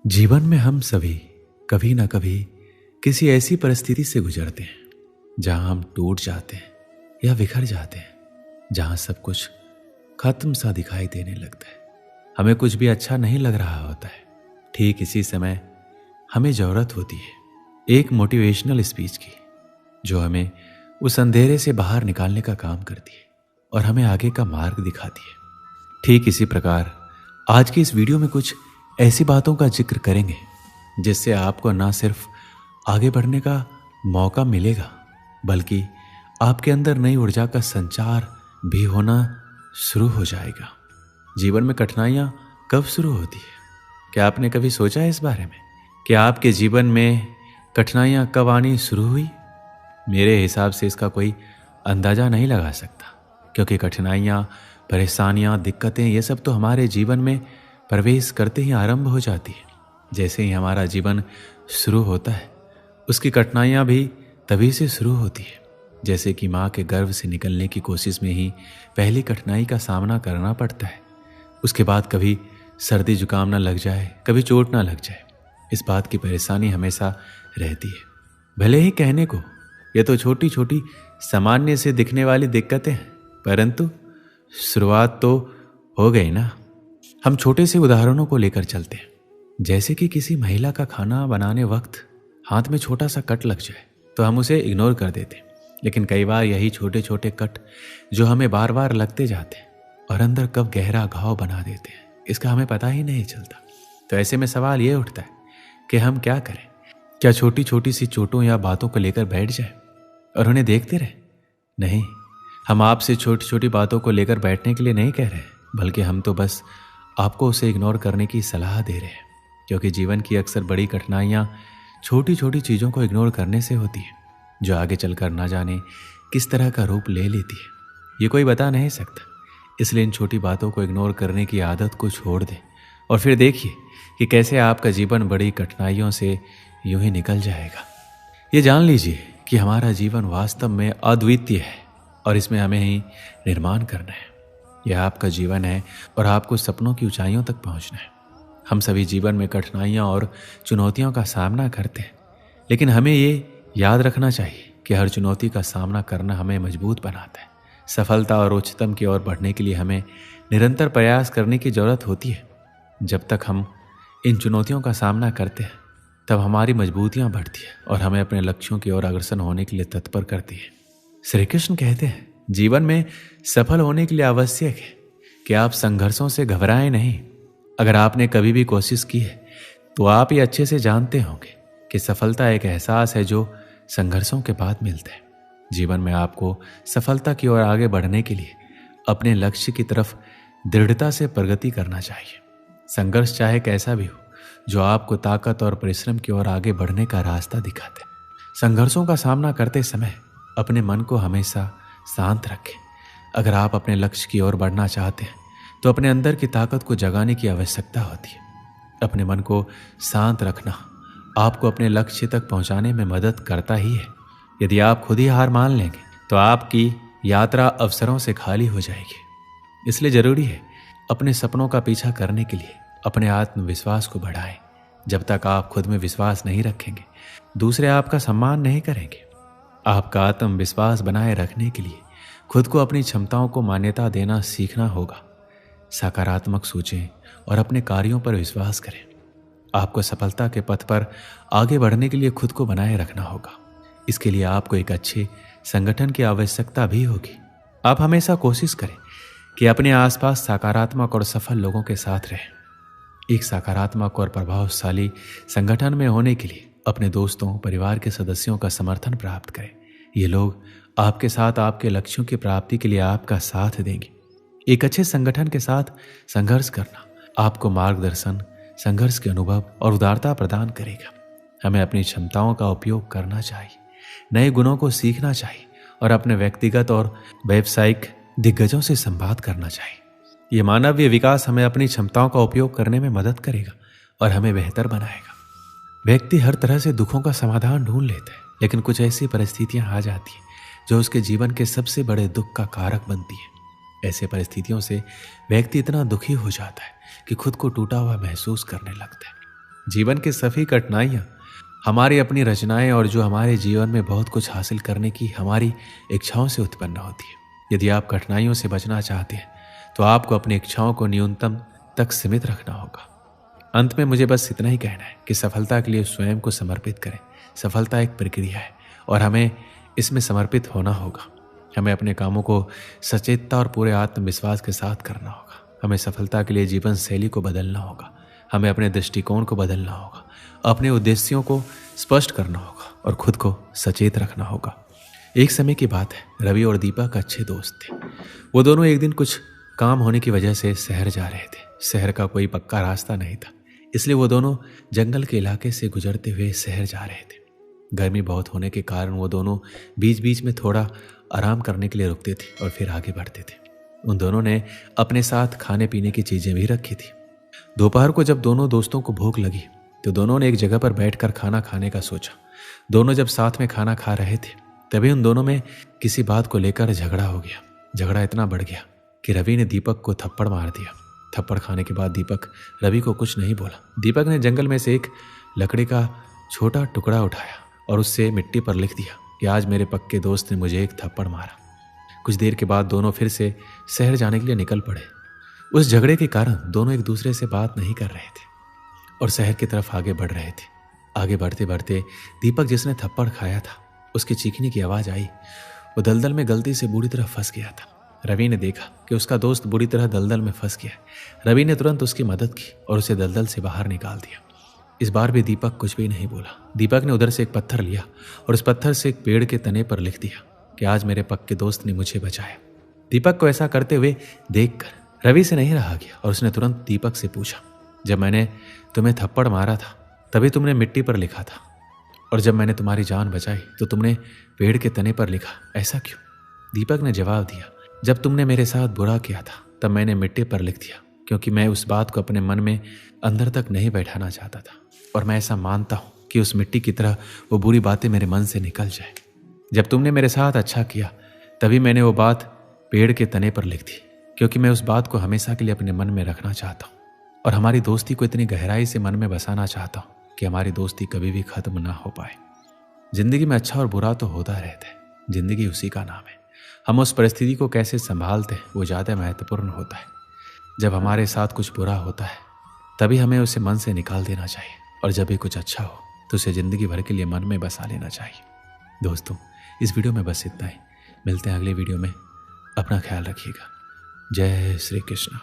जीवन में हम सभी कभी ना कभी किसी ऐसी परिस्थिति से गुजरते हैं जहां हम टूट जाते हैं या बिखर जाते हैं, जहां सब कुछ खत्म सा दिखाई देने लगता है। हमें कुछ भी अच्छा नहीं लग रहा होता है। ठीक इसी समय हमें जरूरत होती है एक मोटिवेशनल स्पीच की, जो हमें उस अंधेरे से बाहर निकालने का काम करती है और हमें आगे का मार्ग दिखाती है। ठीक इसी प्रकार आज की इस वीडियो में कुछ ऐसी बातों का जिक्र करेंगे जिससे आपको ना सिर्फ आगे बढ़ने का मौका मिलेगा, बल्कि आपके अंदर नई ऊर्जा का संचार भी होना शुरू हो जाएगा। जीवन में कठिनाइयाँ कब शुरू होती है? क्या आपने कभी सोचा है इस बारे में कि आपके जीवन में कठिनाइयाँ कब आनी शुरू हुई? मेरे हिसाब से इसका कोई अंदाज़ा नहीं लगा सकता, क्योंकि कठिनाइयाँ, परेशानियाँ, दिक्कतें, ये सब तो हमारे जीवन में प्रवेश करते ही आरंभ हो जाती है। जैसे ही हमारा जीवन शुरू होता है, उसकी कठिनाइयाँ भी तभी से शुरू होती है जैसे कि माँ के गर्भ से निकलने की कोशिश में ही पहली कठिनाई का सामना करना पड़ता है। उसके बाद कभी सर्दी जुकाम ना लग जाए, कभी चोट ना लग जाए, इस बात की परेशानी हमेशा रहती है। भले ही कहने को ये तो छोटी छोटी सामान्य से दिखने वाली दिक्कतें हैं, परंतु शुरुआत तो हो गई ना। हम छोटे से उदाहरणों को लेकर चलते हैं। जैसे कि किसी महिला का खाना बनाने वक्त हाथ में छोटा सा कट लग जाए तो हम उसे इग्नोर कर देते हैं, लेकिन कई बार यही छोटे छोटे कट जो हमें बार बार लगते जाते हैं और अंदर कब गहरा घाव बना देते हैं, इसका हमें पता ही नहीं चलता। तो ऐसे में सवाल ये उठता है कि हम क्या करें? क्या छोटी छोटी सी चोटों या बातों को लेकर बैठ जाए और उन्हें देखते रहे? नहीं, हम आपसे छोटी छोटी बातों को लेकर बैठने के लिए नहीं कह रहे, बल्कि हम तो बस आपको उसे इग्नोर करने की सलाह दे रहे हैं, क्योंकि जीवन की अक्सर बड़ी कठिनाइयाँ छोटी छोटी चीज़ों को इग्नोर करने से होती है, जो आगे चलकर ना जाने किस तरह का रूप ले लेती है, ये कोई बता नहीं सकता। इसलिए इन छोटी बातों को इग्नोर करने की आदत को छोड़ दें और फिर देखिए कि कैसे आपका जीवन बड़ी कठिनाइयों से यूं ही निकल जाएगा। ये जान लीजिए कि हमारा जीवन वास्तव में अद्वितीय है और इसमें हमें ही निर्माण करना है। यह आपका जीवन है और आपको सपनों की ऊंचाइयों तक पहुंचना है। हम सभी जीवन में कठिनाइयां और चुनौतियों का सामना करते हैं, लेकिन हमें ये याद रखना चाहिए कि हर चुनौती का सामना करना हमें मजबूत बनाता है। सफलता और उच्चतम की ओर बढ़ने के लिए हमें निरंतर प्रयास करने की जरूरत होती है। जब तक हम इन चुनौतियों का सामना करते हैं, तब हमारी मजबूतियाँ बढ़ती है और हमें अपने लक्ष्यों की ओर अग्रसर होने के लिए तत्पर करती है। श्री कृष्ण कहते हैं, जीवन में सफल होने के लिए आवश्यक है कि आप संघर्षों से घबराएं नहीं। अगर आपने कभी भी कोशिश की है तो आप ये अच्छे से जानते होंगे कि सफलता एक एहसास है जो संघर्षों के बाद मिलता है। जीवन में आपको सफलता की ओर आगे बढ़ने के लिए अपने लक्ष्य की तरफ दृढ़ता से प्रगति करना चाहिए। संघर्ष चाहे कैसा भी हो, जो आपको ताकत और परिश्रम की ओर आगे बढ़ने का रास्ता दिखाते हैं। संघर्षों का सामना करते समय अपने मन को हमेशा शांत रखें। अगर आप अपने लक्ष्य की ओर बढ़ना चाहते हैं तो अपने अंदर की ताकत को जगाने की आवश्यकता होती है। अपने मन को शांत रखना आपको अपने लक्ष्य तक पहुंचाने में मदद करता ही है। यदि आप खुद ही हार मान लेंगे तो आपकी यात्रा अवसरों से खाली हो जाएगी। इसलिए जरूरी है अपने सपनों का पीछा करने के लिए अपने आत्मविश्वास को बढ़ाएं। जब तक आप खुद में विश्वास नहीं रखेंगे, दूसरे आपका सम्मान नहीं करेंगे। आपका आत्मविश्वास बनाए रखने के लिए खुद को अपनी क्षमताओं को मान्यता देना सीखना होगा। सकारात्मक सोचें और अपने कार्यों पर विश्वास करें। आपको सफलता के पथ पर आगे बढ़ने के लिए खुद को बनाए रखना होगा। इसके लिए आपको एक अच्छे संगठन की आवश्यकता भी होगी। आप हमेशा कोशिश करें कि अपने आसपास सकारात्मक और सफल लोगों के साथ रहें। एक सकारात्मक और प्रभावशाली संगठन में होने के लिए अपने दोस्तों, परिवार के सदस्यों का समर्थन प्राप्त करें। ये लोग आपके साथ आपके लक्ष्यों की प्राप्ति के लिए आपका साथ देंगे। एक अच्छे संगठन के साथ संघर्ष करना आपको मार्गदर्शन, संघर्ष के अनुभव और उदारता प्रदान करेगा। हमें अपनी क्षमताओं का उपयोग करना चाहिए, नए गुणों को सीखना चाहिए और अपने व्यक्तिगत और व्यावसायिक दिग्गजों से संवाद करना चाहिए। ये मानवीय विकास हमें अपनी क्षमताओं का उपयोग करने में मदद करेगा और हमें बेहतर बनाएगा। व्यक्ति हर तरह से दुखों का समाधान ढूंढ लेता है, लेकिन कुछ ऐसी परिस्थितियां आ जाती हैं जो उसके जीवन के सबसे बड़े दुख का कारक बनती है। ऐसे परिस्थितियों से व्यक्ति इतना दुखी हो जाता है कि खुद को टूटा हुआ महसूस करने लगता है। जीवन की सभी कठिनाइयाँ हमारी अपनी रचनाएं और जो हमारे जीवन में बहुत कुछ हासिल करने की हमारी इच्छाओं से उत्पन्न होती है। यदि आप कठिनाइयों से बचना चाहते हैं तो आपको अपनी इच्छाओं को न्यूनतम तक सीमित रखना होगा। अंत में मुझे बस इतना ही कहना है कि सफलता के लिए स्वयं को समर्पित करें। सफलता एक प्रक्रिया है और हमें इसमें समर्पित होना होगा। हमें अपने कामों को सचेतता और पूरे आत्मविश्वास के साथ करना होगा। हमें सफलता के लिए जीवन शैली को बदलना होगा। हमें अपने दृष्टिकोण को बदलना होगा, अपने उद्देश्यों को स्पष्ट करना होगा और खुद को सचेत रखना होगा। एक समय की बात है, रवि और दीपक अच्छे दोस्त थे। वो दोनों एक दिन कुछ काम होने की वजह से शहर जा रहे थे। शहर का कोई पक्का रास्ता नहीं था, इसलिए वो दोनों जंगल के इलाके से गुजरते हुए शहर जा रहे थे। गर्मी बहुत होने के कारण वो दोनों बीच बीच में थोड़ा आराम करने के लिए रुकते थे और फिर आगे बढ़ते थे। उन दोनों ने अपने साथ खाने पीने की चीजें भी रखी थी। दोपहर को जब दोनों दोस्तों को भूख लगी तो दोनों ने एक जगह पर बैठकर खाना खाने का सोचा। दोनों जब साथ में खाना खा रहे थे तभी उन दोनों में किसी बात को लेकर झगड़ा हो गया। झगड़ा इतना बढ़ गया कि रवि ने दीपक को थप्पड़ मार दिया। थप्पड़ खाने के बाद दीपक रवि को कुछ नहीं बोला। दीपक ने जंगल में से एक लकड़ी का छोटा टुकड़ा उठाया और उससे मिट्टी पर लिख दिया कि आज मेरे पक्के दोस्त ने मुझे एक थप्पड़ मारा। कुछ देर के बाद दोनों फिर से शहर जाने के लिए निकल पड़े। उस झगड़े के कारण दोनों एक दूसरे से बात नहीं कर रहे थे और शहर की तरफ आगे बढ़ रहे थे। आगे बढ़ते बढ़ते दीपक जिसने थप्पड़ खाया था उसके चीखने की आवाज़ आई। वो दलदल में गलती से बुरी तरह फंस गया था। रवि ने देखा कि उसका दोस्त बुरी तरह दलदल में फंस गया। रवि ने तुरंत उसकी मदद की और उसे दलदल से बाहर निकाल दिया। इस बार भी दीपक कुछ भी नहीं बोला। दीपक ने उधर से एक पत्थर लिया और उस पत्थर से एक पेड़ के तने पर लिख दिया कि आज मेरे पक्के दोस्त ने मुझे बचाया। दीपक को ऐसा करते हुए देखकर रवि से नहीं रहा गया और उसने तुरंत दीपक से पूछा, जब मैंने तुम्हें थप्पड़ मारा था तभी तुमने मिट्टी पर लिखा था और जब मैंने तुम्हारी जान बचाई तो तुमने पेड़ के तने पर लिखा, ऐसा क्यों? दीपक ने जवाब दिया, जब तुमने मेरे साथ बुरा किया था तब मैंने मिट्टी पर लिख दिया क्योंकि मैं उस बात को अपने मन में अंदर तक नहीं बैठाना चाहता था और मैं ऐसा मानता हूँ कि उस मिट्टी की तरह वो बुरी बातें मेरे मन से निकल जाए। जब तुमने मेरे साथ अच्छा किया तभी मैंने वो बात पेड़ के तने पर लिख दी क्योंकि मैं उस बात को हमेशा के लिए अपने मन में रखना चाहता हूँ और हमारी दोस्ती को इतनी गहराई से मन में बसाना चाहता हूँ कि हमारी दोस्ती कभी भी खत्म ना हो पाए। जिंदगी में अच्छा और बुरा तो होता रहता है, जिंदगी उसी का नाम है। हम उस परिस्थिति को कैसे संभालते हैं वो ज़्यादा महत्वपूर्ण होता है। जब हमारे साथ कुछ बुरा होता है तभी हमें उसे मन से निकाल देना चाहिए और जब भी कुछ अच्छा हो तो उसे ज़िंदगी भर के लिए मन में बसा लेना चाहिए। दोस्तों, इस वीडियो में बस इतना ही। मिलते हैं अगले वीडियो में। अपना ख्याल रखिएगा। जय श्री कृष्ण।